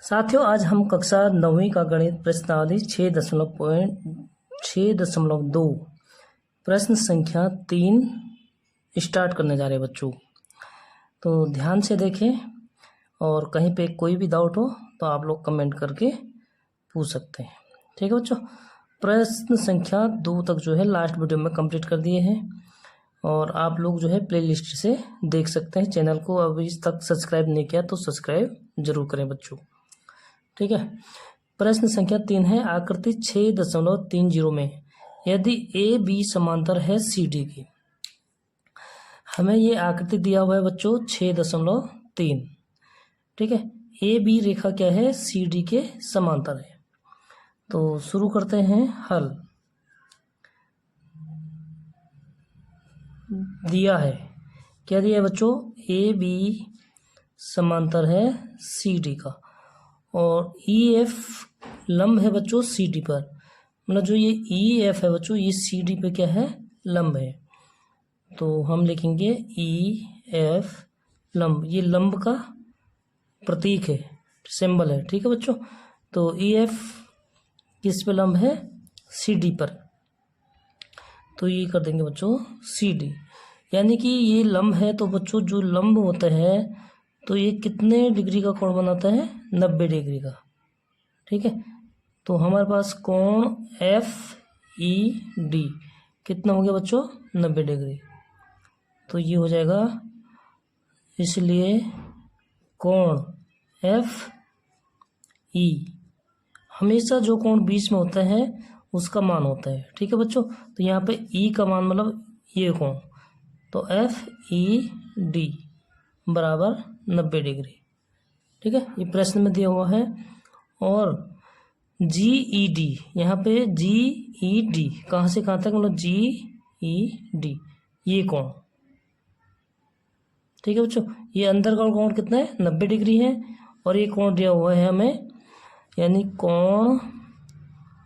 साथियों, आज हम कक्षा 9वीं का गणित प्रश्नावली 6.2 प्रश्न संख्या 3 स्टार्ट करने जा रहे हैं बच्चों। तो ध्यान से देखें और कहीं पे कोई भी डाउट हो तो आप लोग कमेंट करके पूछ सकते हैं। ठीक है बच्चों, प्रश्न संख्या 2 तक जो है लास्ट वीडियो में कंप्लीट कर दिए हैं और आप लोग जो है प्लेलिस्ट से देख सकते हैं। चैनल को अभी तक सब्सक्राइब नहीं किया तो सब्सक्राइब जरूर करें बच्चों। ठीक है, प्रश्न संख्या 3 है। आकृति 6.30 में यदि ए बी समांतर है सी डी की। हमें ये आकृति दिया हुआ है बच्चों 6.3। ठीक है, ए बी रेखा क्या है, सी डी के समांतर है। तो शुरू करते हैं हल। दिया है, क्या दिया है बच्चों, ए बी समांतर है सी डी का और ई एफ लंब है बच्चों सी डी पर। मतलब जो ये ई एफ है बच्चों, ये सी डी पे क्या है, लंब है। तो हम लिखेंगे ई एफ लंब, ये लंब का प्रतीक है, सिंबल है। ठीक है बच्चों, तो ई एफ किस पे लंब है, सी डी पर। तो ये कर देंगे बच्चों सी डी, यानी कि ये लंब है। तो बच्चों जो लंब होता है तो ये कितने डिग्री का कोण बनाता है, 90 डिग्री का। ठीक है, तो हमारे पास कोण एफ ई डी कितना हो गया बच्चों, 90 डिग्री। तो ये हो जाएगा, इसलिए कोण एफ ई हमेशा जो कोण बीच में होता है उसका मान होता है। ठीक है बच्चों, तो यहाँ पे ई का मान मतलब ये कोण, तो एफ ई डी बराबर 90 डिग्री। ठीक है, ये प्रश्न में दिया हुआ है। और जी ई डी, यहाँ पे जी ई डी कहाँ से कहाँ तक, मतलब जी ई डी ये कोण। ठीक है बच्चों, ये अंदर का कोण कितना है, 90 डिग्री है। और ये कोण दिया हुआ है हमें, यानी कोण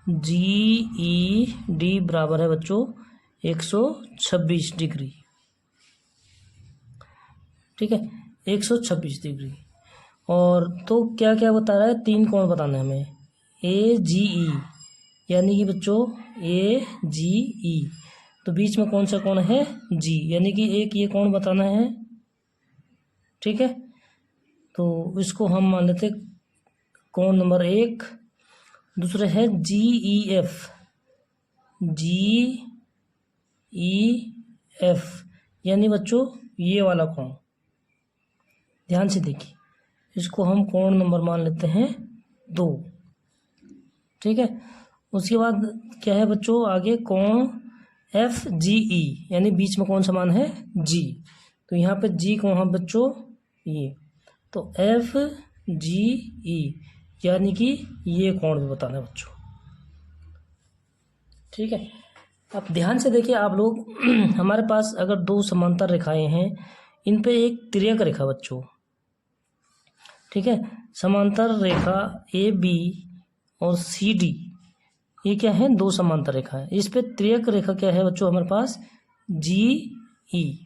जी ई डी बराबर है बच्चों 126 डिग्री। ठीक है, 126 डिग्री। और तो क्या क्या बता रहा है, 3 कोण बताना है हमें, ए जी ई, यानी कि बच्चों ए जी ई, तो बीच में कौन सा कोण है, जी, यानी कि एक ये कोण बताना है। ठीक है, तो इसको हम मान लेते कोण नंबर 1। दूसरा है जी ई एफ, जी ई एफ यानी बच्चों ये वाला कोण। ध्यान से देखिए, इसको हम कोण नंबर मान लेते हैं 2। ठीक है, उसके बाद क्या है बच्चों, आगे कोण एफ जी ई, यानी बीच में कौन सा मान है, जी। तो यहाँ पे जी कौन है बच्चों, ये, तो एफ जी ई यानी कि ये कोण भी बताना है बच्चों। ठीक है, अब ध्यान से देखिए आप लोग हमारे पास अगर 2 समांतर रेखाएं हैं, इन पे एक तिर्यक रेखा बच्चों। ठीक है, समांतर रेखा ए बी और सी डी, ये क्या है, 2 समांतर रेखा है। इस पे तिर्यक रेखा क्या है बच्चों हमारे पास, जी ई।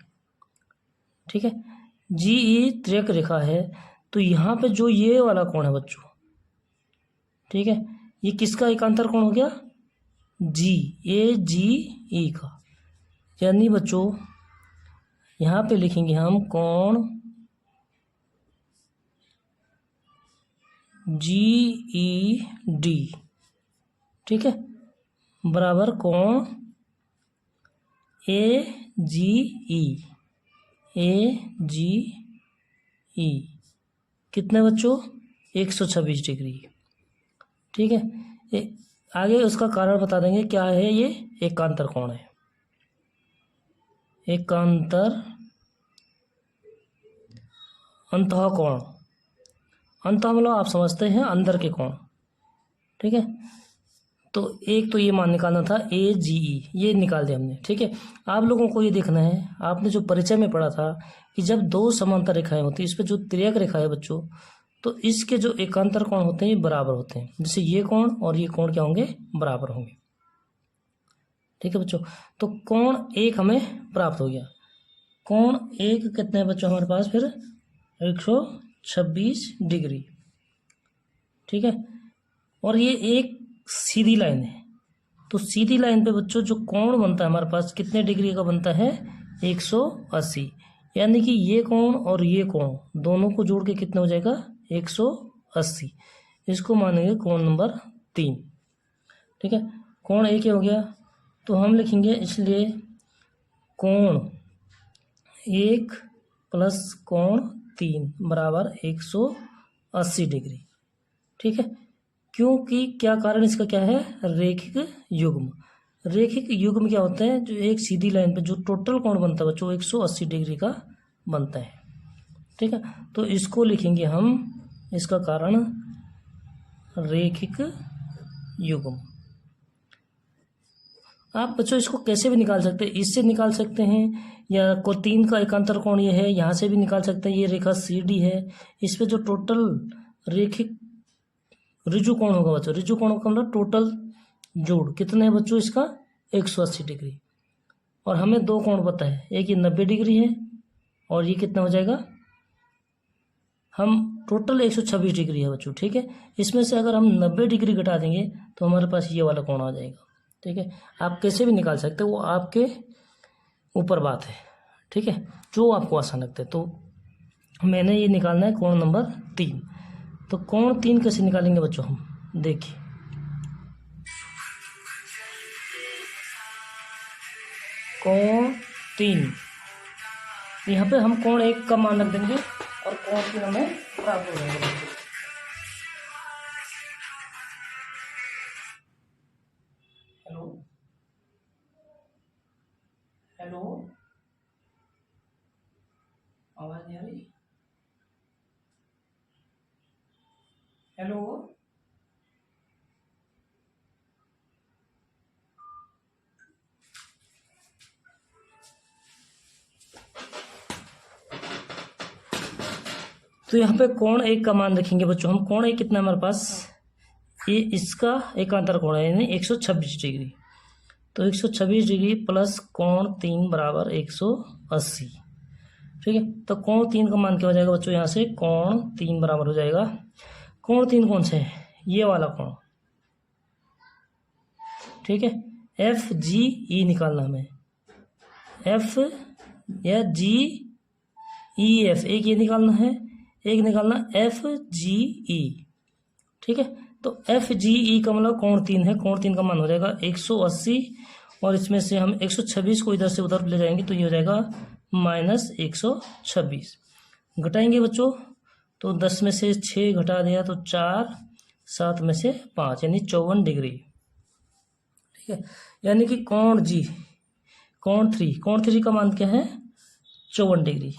ठीक है, जी ई तिर्यक रेखा है। तो यहाँ पे जो ये वाला कोण है बच्चों, ठीक है, ये किसका एकांतर कोण हो गया, जी, ए जी ई का। यानी बच्चों यहाँ पे लिखेंगे हम कोण जी ई डी। ठीक है, बराबर कोण ए जी ई, ए जी ई कितने बच्चों, 126 डिग्री। ठीक है, आगे उसका कारण बता देंगे क्या है, ये एकांतर कोण है। एकांतर अंतः कोण, अंतः मतलब आप समझते हैं अंदर के कोण। ठीक है, तो एक तो ये मान निकालना था ए जी ई, ये निकाल दिया हमने। ठीक है, आप लोगों को ये देखना है, आपने जो परिचय में पढ़ा था कि जब 2 समांतर रेखाएं होती है, इस पर जो तिर्यक रेखा है बच्चों, तो इसके जो एकांतर कोण होते हैं ये बराबर होते हैं। जैसे ये कोण और ये कोण क्या होंगे, बराबर होंगे। ठीक है बच्चों, तो कोण 1 हमें प्राप्त हो गया। कोण 1 कितने बच्चों हमारे पास फिर 126 डिग्री। ठीक है। और ये एक सीधी लाइन है, तो सीधी लाइन पे बच्चों जो कोण बनता है हमारे पास कितने डिग्री का बनता है, 180। यानी कि ये कोण और ये कोण दोनों को जोड़ के कितना हो जाएगा, 180। इसको मानेंगे कोण नंबर 3। ठीक है, कोण एक ही हो गया, तो हम लिखेंगे इसलिए कोण 1 प्लस कोण 3 बराबर 180 डिग्री। ठीक है, क्योंकि क्या कारण इसका क्या है, रेखिक युग्म। रेखिक युग्म क्या होता है, जो एक सीधी लाइन पे जो टोटल कोण बनता है बच्चों 180 डिग्री का बनता है। ठीक है, तो इसको लिखेंगे हम, इसका कारण रेखिक युग्म। आप बच्चों इसको कैसे भी निकाल सकते हैं, इससे निकाल सकते हैं, या को 3 का एकांतर कोण ये है, यहाँ से भी निकाल सकते हैं। ये रेखा CD है, इस पे जो टोटल रेखिक ऋजु कोण होगा बच्चों, ऋजु कोण का मतलब टोटल जोड़ कितने है बच्चों, इसका 180 डिग्री। और हमें दो कोण पता है, एक ये 90 डिग्री है और ये कितना हो जाएगा, हम टोटल 126 डिग्री है बच्चों। ठीक है, इसमें से अगर हम 90 डिग्री घटा देंगे तो हमारे पास ये वाला कोण आ जाएगा। ठीक है, आप कैसे भी निकाल सकते हो, वो आपके ऊपर बात है। ठीक है, जो आपको आसान लगता है। तो मैंने ये निकालना है कोण नंबर 3। तो कोण 3 कैसे निकालेंगे बच्चों हम, देखिए कोण 3, यहाँ पे हम कोण 1 का मान रख देंगे और कोण 3 हमें प्राप्त हो जाएगा। हेलो हेलो, आवाज नहीं आ रही, हेलो। तो यहाँ पे कोण 1 का मान रखेंगे बच्चों हम। कोण 1 कितना हमारे पास, ये इसका एकांतर कोण है यानी 126 डिग्री। तो 126 डिग्री प्लस कोण 3 बराबर 180। ठीक है, तो कोण 3 का मान क्या हो जाएगा बच्चों, यहाँ से कोण 3 बराबर हो जाएगा, कोण 3 कौन सा है, ये वाला कोण। ठीक है, FGE निकालना हमें, F या GEF, एक ये निकालना है, एक निकालना FGE। ठीक है, तो FGE का मतलब कोण 3 है, कोण 3 का मान हो जाएगा 180, और इसमें से हम 126 को इधर से उधर ले जाएंगे तो ये हो जाएगा -126। घटाएंगे बच्चों, तो 10 में से 6 घटा दिया तो 4, 7 में से 5 यानी 54 डिग्री। ठीक है, यानी कि कोण 3 का मान क्या है, 54 डिग्री।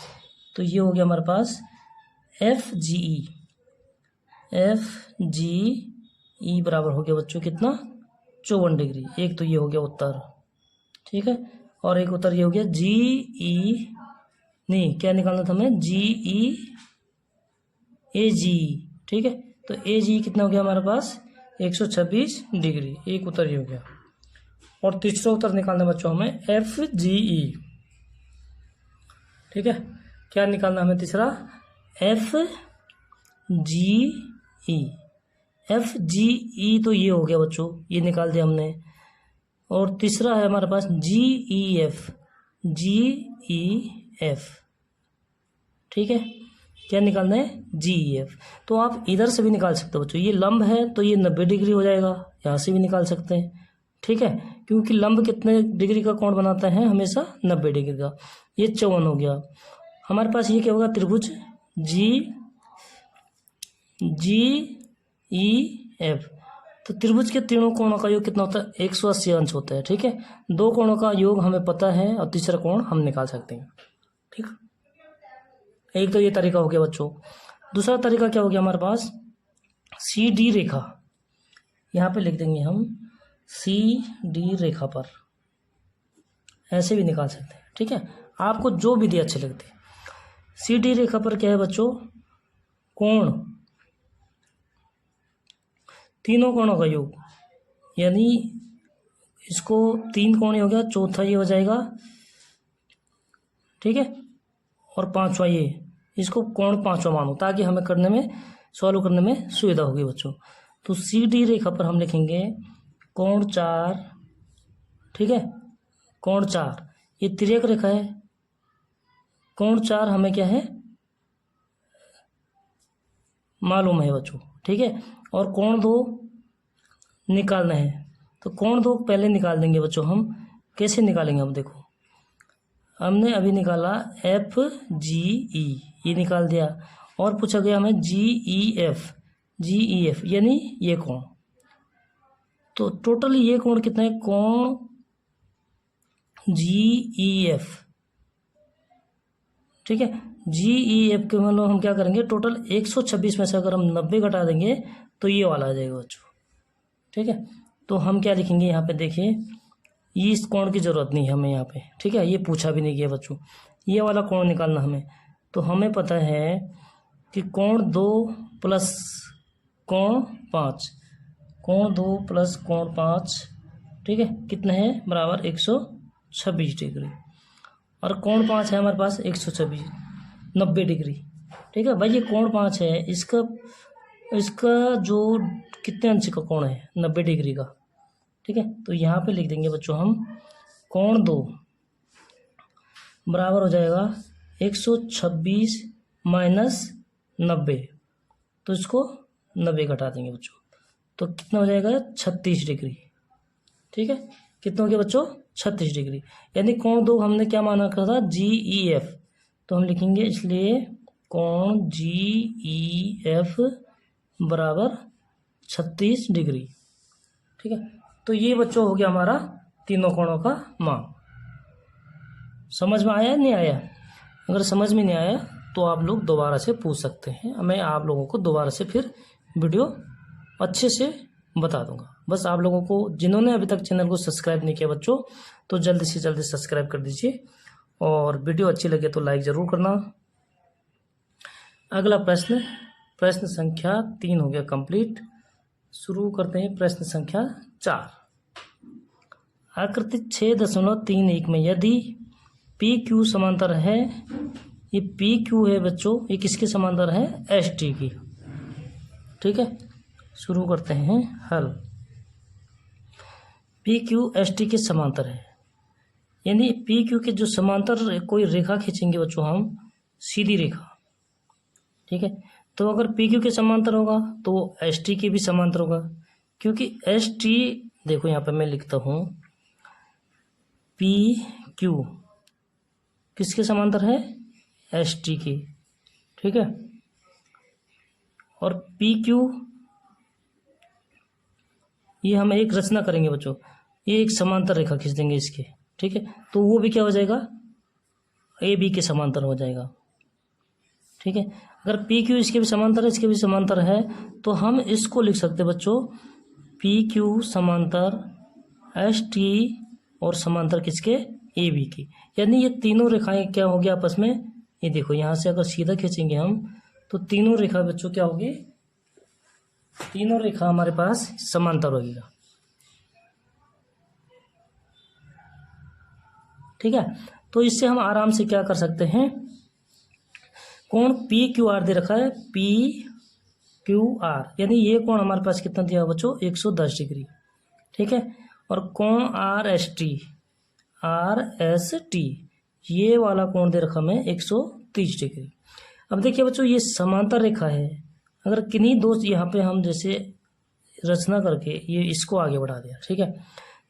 तो ये हो गया हमारे पास FGE बराबर हो गया बच्चों कितना, 54 डिग्री। एक तो ये हो गया उत्तर। ठीक है, और एक उत्तर ये हो गया GE, नहीं क्या निकालना था हमें, AGE। ठीक है, तो AGE कितना हो गया हमारे पास, 126 डिग्री। एक उत्तर ये हो गया। और तीसरा उत्तर निकालना बच्चों हमें FGE। ठीक है, क्या निकालना हमें तीसरा, FGE तो ये हो गया बच्चों, ये निकाल दिया हमने। और तीसरा है हमारे पास GEF। ठीक है, क्या निकालना है, GEF। तो आप इधर से भी निकाल सकते हो बच्चों, ये लंब है तो ये 90 डिग्री हो जाएगा, यहाँ से भी निकाल सकते हैं। ठीक है, क्योंकि लंब कितने डिग्री का कोण बनाता है, हमेशा 90 डिग्री का। ये 54 हो गया हमारे पास। ये क्या होगा, त्रिभुज GEF। तो त्रिभुज के तीनों कोणों का योग कितना होता है, 180 अंश होता है। ठीक है, दो कोणों का योग हमें पता है और तीसरा कोण हम निकाल सकते हैं। ठीक, एक तो ये तरीका हो गया बच्चों। दूसरा तरीका क्या हो गया हमारे पास, CD रेखा, यहाँ पे लिख देंगे हम CD रेखा पर, ऐसे भी निकाल सकते हैं। ठीक है, आपको जो विधि अच्छे लगते हैं। CD रेखा पर क्या है बच्चों, कोण, तीनों कोणों का योग, यानी इसको 3 कोण हो गया, चौथा ये हो जाएगा। ठीक है, और 5वां ये, इसको कोण 5वां मानो, ताकि हमें करने में, सॉल्व करने में सुविधा होगी बच्चों। तो सी डी रेखा पर हम लिखेंगे कोण 4, ठीक है, कोण 4, ये तिर्यक रेखा है। कोण 4 हमें क्या है, मालूम है बच्चों, ठीक है। और कोण 2 निकालना है, तो कोण 2 पहले निकाल देंगे बच्चों हम। कैसे निकालेंगे, हम देखो, हमने अभी निकाला एफ जी ई, ये निकाल दिया, और पूछा गया हमें जी ई एफ यानी ये कोण। तो टोटल ये कोण कितना है, कोण जी ई एफ, ठीक है। जी ई एफ के मतलब हम क्या करेंगे, टोटल 126 में से अगर हम 90 घटा देंगे तो ये वाला आ जाएगा बच्चों, ठीक है। तो हम क्या लिखेंगे यहाँ पे, देखिए इस कोण की ज़रूरत नहीं है हमें यहाँ पे, ठीक है, ये पूछा भी नहीं गया बच्चों, ये वाला कोण निकालना हमें। तो हमें पता है कि कोण 2 प्लस कोण 5, कोण 2 प्लस कोण 5, ठीक है, कितना है, बराबर 126 डिग्री। और कोण 5 है हमारे पास 126, 90 डिग्री, ठीक है भाई। ये कोण 5 है, इसका जो कितने अंश का कोण है, 90 डिग्री का, ठीक है। तो यहाँ पे लिख देंगे बच्चों हम कोण 2 बराबर हो जाएगा 126 माइनस 90, तो इसको 90 घटा देंगे बच्चों, तो कितना हो जाएगा, 36 डिग्री, ठीक है। कितना हो गया बच्चों, 36 डिग्री। यानी कोण 2 हमने क्या माना था, जी ई एफ, तो हम लिखेंगे इसलिए कोण जी ई एफ बराबर 36 डिग्री, ठीक है। तो ये बच्चों हो गया हमारा तीनों कोणों का मान। समझ में आया नहीं आया? अगर समझ में नहीं आया तो आप लोग दोबारा से पूछ सकते हैं, मैं आप लोगों को दोबारा से फिर वीडियो अच्छे से बता दूंगा। बस आप लोगों को, जिन्होंने अभी तक चैनल को सब्सक्राइब नहीं किया बच्चों, तो जल्दी से जल्दी सब्सक्राइब कर दीजिए, और वीडियो अच्छी लगे तो लाइक ज़रूर करना। अगला प्रश्न संख्या 3 हो गया कंप्लीट। शुरू करते हैं प्रश्न संख्या 4। आकृति 6.31 में यदि पी क्यू समांतर है, ये पी क्यू है बच्चों, ये किसके समांतर है, एस टी की, ठीक है। शुरू करते हैं हल। पी क्यू एस टी के समांतर है, यानी पी क्यू के जो समांतर कोई रेखा खींचेंगे बच्चों हम, सीधी रेखा, ठीक है। तो अगर पी क्यू के समांतर होगा तो एस टी के भी समांतर होगा, क्योंकि एस टी, देखो यहाँ पे मैं लिखता हूँ पी क्यू किसके समांतर है, एस टी के, ठीक है। और पी क्यू, ये हम एक रचना करेंगे बच्चों, ये एक समांतर रेखा खींच देंगे इसके, ठीक है। तो वो भी क्या हो जाएगा, ए बी के समांतर हो जाएगा, ठीक है। अगर पी क्यू इसके भी समांतर है, इसके भी समांतर है, तो हम इसको लिख सकते हैं बच्चों पी क्यू समांतर एस टी और समांतर किसके, ए बी की। यानी ये तीनों रेखाएं क्या होगी आपस में, ये देखो यहाँ से अगर सीधा खींचेंगे हम तो तीनों रेखा बच्चों क्या होगी, तीनों रेखा हमारे पास समांतर होगी, ठीक है। तो इससे हम आराम से क्या कर सकते हैं, कोण पी क्यू आर दे रखा है, पी क्यू आर, यानी ये कोण हमारे पास कितना दिया बच्चों, 110 डिग्री, ठीक है। और कोण आर एस टी, ये वाला कोण दे रखा हमें 130 डिग्री। अब देखिए बच्चों, ये समांतर रेखा है, अगर किन्हीं दो यहाँ पे हम जैसे रचना करके ये इसको आगे बढ़ा दिया, ठीक है।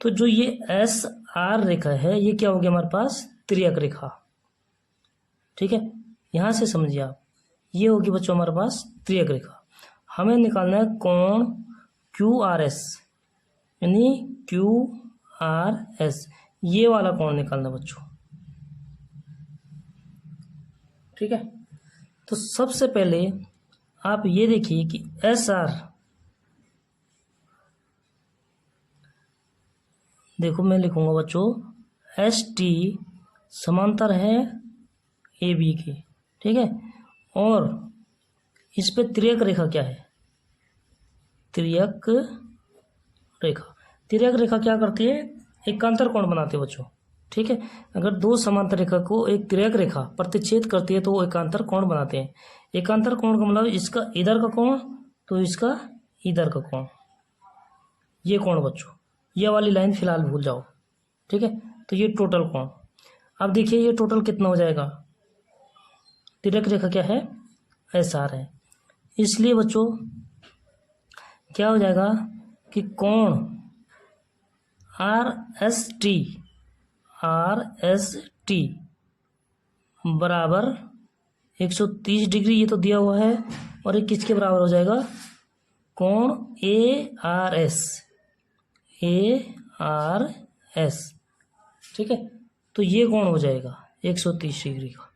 तो जो ये एस आर रेखा है, ये क्या होगी हमारे पास, तिर्यक रेखा, ठीक है। यहाँ से समझिए आप, ये होगी बच्चों हमारे पास तिर्यक रेखा। हमें निकालना है कोण क्यू आर एस, यानी क्यू आर एस, ये वाला कोण निकालना बच्चों, ठीक है। तो सबसे पहले आप ये देखिए कि एस आर, देखो मैं लिखूंगा बच्चों एस टी समांतर है ए बी के, ठीक है। और इस पे तिर्यक रेखा क्या है, तिर्यक रेखा क्या करती है, एकांतर कोण बनाती है बच्चों, ठीक है। अगर दो समांतर रेखा को एक तिर्यक रेखा प्रतिच्छेद करती है तो वो एकांतर कोण बनाते हैं। एकांतर कोण का मतलब इसका इधर का कोण तो इसका इधर का कोण, ये कोण बच्चों, ये वाली लाइन फिलहाल भूल जाओ, ठीक है। तो ये टोटल कोण, अब देखिए ये टोटल कितना हो जाएगा, तिर्यक रेखा क्या है, SR है, इसलिए बच्चों क्या हो जाएगा कि कोण RST बराबर 130 डिग्री, ये तो दिया हुआ है, और ये किसके बराबर हो जाएगा, कोण ARS, ठीक है। तो ये कोण हो जाएगा 130 डिग्री का,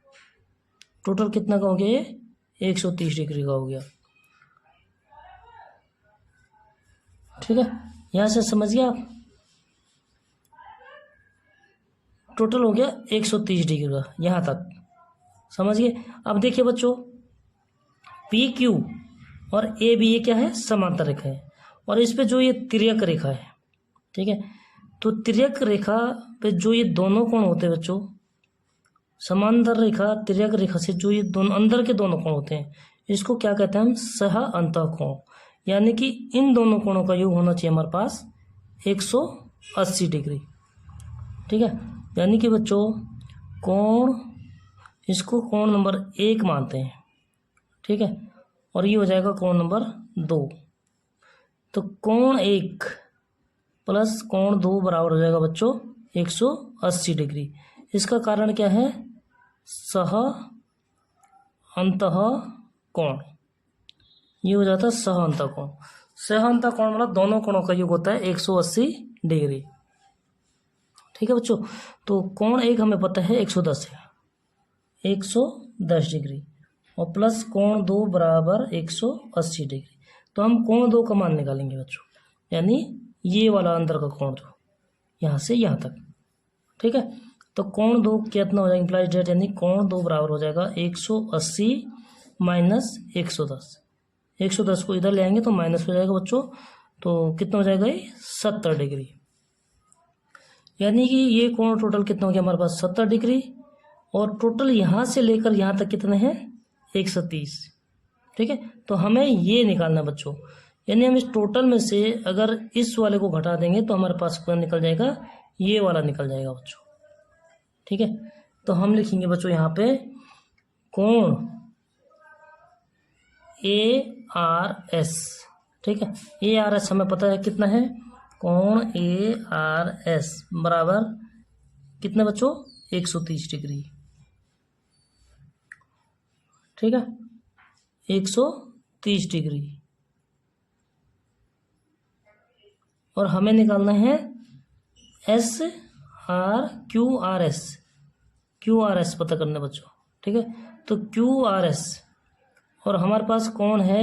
टोटल कितना का हो गया, ये 130 डिग्री का हो गया, ठीक है। यहाँ से समझ गया आप, टोटल हो गया 130 डिग्री का, यहाँ तक समझ गए। अब देखिए बच्चों, PQ और AB ये क्या है, समांतर रेखा है, और इस पे जो ये तिर्यक रेखा है, ठीक है। तो तिर्यक रेखा पे जो ये दोनों कोण होते हैं बच्चों, समांतर रेखा तिर्यक रेखा से जो ये दोनों अंदर के दोनों कोण होते हैं, इसको क्या कहते हैं हम, सह अंतःकोण, यानी कि इन दोनों कोणों का योग होना चाहिए हमारे पास 180 डिग्री, ठीक है। यानी कि बच्चों कोण, इसको कोण नंबर 1 मानते हैं, ठीक है, और ये हो जाएगा कोण नंबर 2। तो कोण 1 प्लस कोण 2 बराबर हो जाएगा बच्चों 180 डिग्री। इसका कारण क्या है, सह अंतःकोण, ये हो जाता है सह अंतःकोण। सह अंतःकोण मतलब दोनों कोणों का योग होता है 180 डिग्री, ठीक है बच्चों। तो कोण 1 हमें पता है 110 है, 110 डिग्री, और प्लस कोण 2 बराबर 180 डिग्री। तो हम कोण 2 का मान निकालेंगे बच्चों, यानी ये वाला अंदर का कोण जो यहाँ से यहाँ तक, ठीक है। तो कोण 2 कितना हो जाएगा, इम्प्लाइज डेट, यानी कोण 2 बराबर हो जाएगा 180 माइनस 110। 110 को इधर ले आएंगे तो माइनस हो जाएगा बच्चों, तो कितना हो जाएगा ये 70 डिग्री, यानी कि ये कोण टोटल कितना हो गया हमारे पास 70 डिग्री, और टोटल यहाँ से लेकर यहाँ तक कितने हैं 130, ठीक है। तो हमें ये निकालना बच्चों, यानी हम इस टोटल में से अगर इस वाले को घटा देंगे तो हमारे पास कौन निकल जाएगा, ये वाला निकल जाएगा बच्चों, ठीक है। तो हम लिखेंगे बच्चों यहाँ पे कोण ARS, ठीक है। ARS हमें पता है कितना है, कोण ARS बराबर कितना बच्चों 130 डिग्री, ठीक है, 130 डिग्री। और हमें निकालना है QRS पता करना बच्चों, ठीक है। तो QRS, और हमारे पास कौन है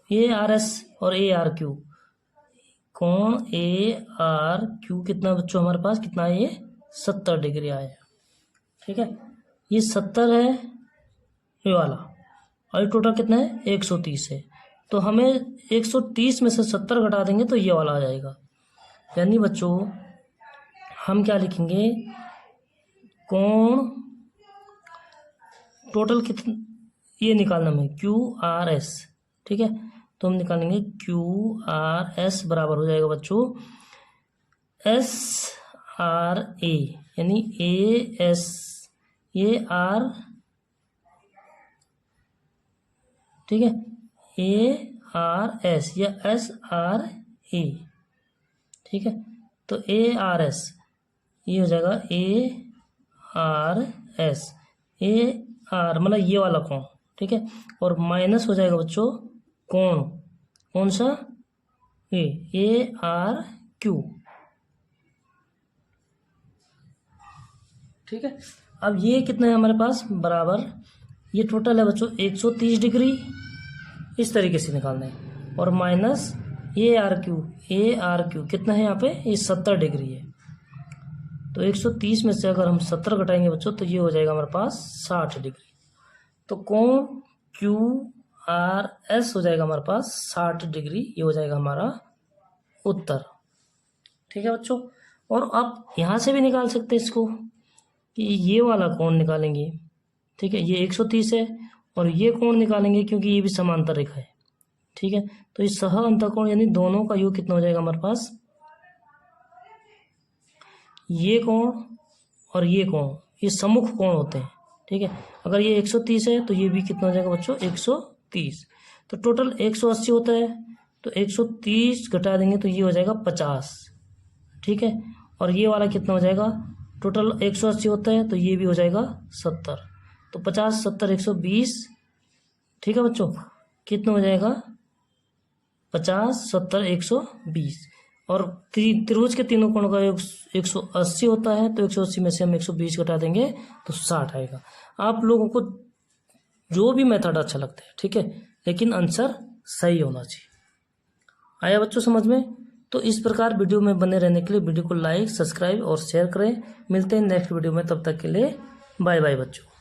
ARS और ARQ, कोण ARQ कितना बच्चों हमारे पास कितना है, ये 70 डिग्री आया, ठीक है। ये 70 है ये वाला, और ये टोटल कितना है 130 है। तो हमें 130 में से 70 घटा देंगे तो ये वाला आ जाएगा, यानी बच्चों हम क्या लिखेंगे, कोण टोटल कितना ये निकालना में QRS, ठीक है। तो हम निकालेंगे QRS बराबर हो जाएगा बच्चों SRA, यानी AR, ठीक है, ARS या SRA, ठीक है। तो ARS ये हो जाएगा ARS, AR मतलब ये वाला कोण, ठीक है, और माइनस हो जाएगा बच्चों कोण, कौन सा, ये ARQ, ठीक है। अब ये कितना है हमारे पास बराबर, ये टोटल है बच्चों 130 डिग्री, इस तरीके से निकालना है, और माइनस ARQ कितना है यहाँ पे, ये 70 डिग्री है। तो 130 में से अगर हम 70 घटाएंगे बच्चों तो ये हो जाएगा हमारे पास 60 डिग्री। तो कोण आर एस हो जाएगा हमारे पास 60 डिग्री, ये हो जाएगा हमारा उत्तर। ठीक है बच्चों, और आप यहाँ से भी निकाल सकते हैं इसको कि ये वाला कोण निकालेंगे। ठीक है, ये 130 है और ये कोण निकालेंगे क्योंकि ये भी समांतर रेखा है। ठीक है, तो इस सह अंतःकोण यानी दोनों का योग कितना हो जाएगा हमारे पास, ये कोण और ये कोण ये सम्मुख कोण होते हैं। ठीक है, अगर ये 130 है तो ये भी कितना हो जाएगा बच्चों 130, तो टोटल 180 होता है, तो 130 घटा देंगे तो ये हो जाएगा 50। ठीक है, और ये वाला कितना हो जाएगा, टोटल 180 होता है तो ये भी हो जाएगा 70, तो 50 70 120। ठीक है बच्चों, कितना हो जाएगा 50 70 120, और त्रिभुज के तीनों कोणों का योग 180 होता है, तो 180 में से हम 120 घटा देंगे तो 60 आएगा। आप लोगों को जो भी मेथड अच्छा लगता है, ठीक है, लेकिन आंसर सही होना चाहिए। आया बच्चों समझ में? तो इस प्रकार वीडियो में बने रहने के लिए वीडियो को लाइक सब्सक्राइब और शेयर करें। मिलते हैं नेक्स्ट वीडियो में, तब तक के लिए बाय बाय बच्चों।